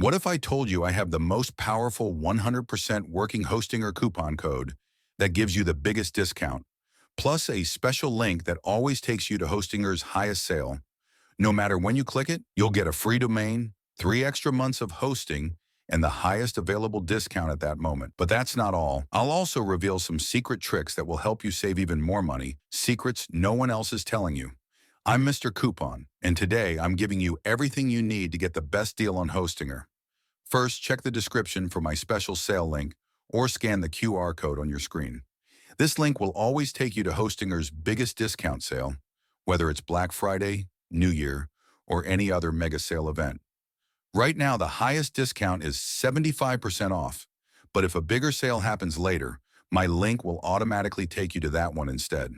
What if I told you I have the most powerful 100% working Hostinger coupon code that gives you the biggest discount, plus a special link that always takes you to Hostinger's highest sale? No matter when you click it, you'll get a free domain, 3 extra months of hosting, and the highest available discount at that moment. But that's not all. I'll also reveal some secret tricks that will help you save even more money, secrets no one else is telling you. I'm Mr. Coupon, and today I'm giving you everything you need to get the best deal on Hostinger. First, check the description for my special sale link or scan the QR code on your screen. This link will always take you to Hostinger's biggest discount sale, whether it's Black Friday, New Year, or any other mega sale event. Right now, the highest discount is 75% off, but if a bigger sale happens later, my link will automatically take you to that one instead.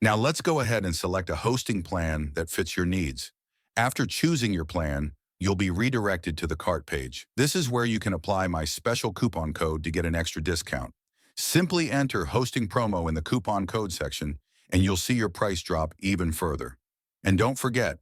Now let's go ahead and select a hosting plan that fits your needs. After choosing your plan, you'll be redirected to the cart page. This is where you can apply my special coupon code to get an extra discount. Simply enter hosting promo in the coupon code section, and you'll see your price drop even further. And don't forget,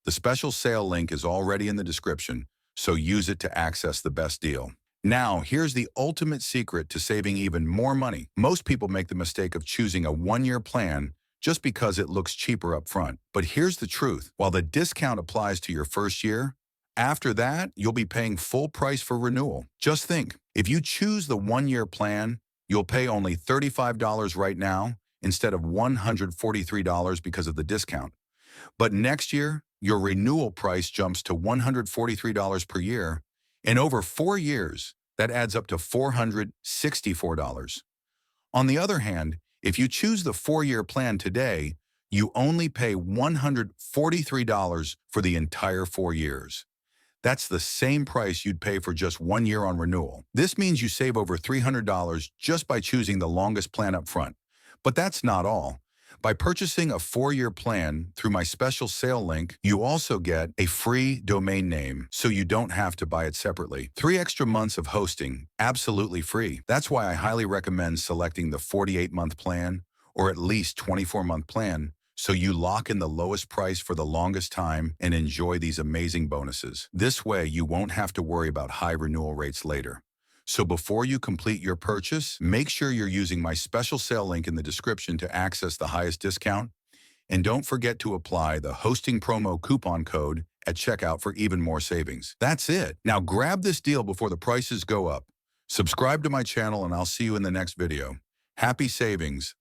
the special sale link is already in the description, so use it to access the best deal. Now, here's the ultimate secret to saving even more money. Most people make the mistake of choosing a one-year plan just because it looks cheaper up front. But here's the truth. While the discount applies to your first year, after that, you'll be paying full price for renewal. Just think, if you choose the one-year plan, you'll pay only $35 right now instead of $143 because of the discount. But next year, your renewal price jumps to $143 per year. In over 4 years, that adds up to $464. On the other hand, if you choose the 4-year plan today, you only pay $143 for the entire 4 years. That's the same price you'd pay for just 1 year on renewal. This means you save over $300 just by choosing the longest plan up front. But that's not all. By purchasing a 4-year plan through my special sale link, you also get a free domain name, so you don't have to buy it separately. 3 extra months of hosting, absolutely free. That's why I highly recommend selecting the 48-month plan or at least 24-month plan, so you lock in the lowest price for the longest time and enjoy these amazing bonuses. This way, you won't have to worry about high renewal rates later. So before you complete your purchase, make sure you're using my special sale link in the description to access the highest discount. And don't forget to apply the hosting promo coupon code at checkout for even more savings. That's it. Now grab this deal before the prices go up. Subscribe to my channel and I'll see you in the next video. Happy savings.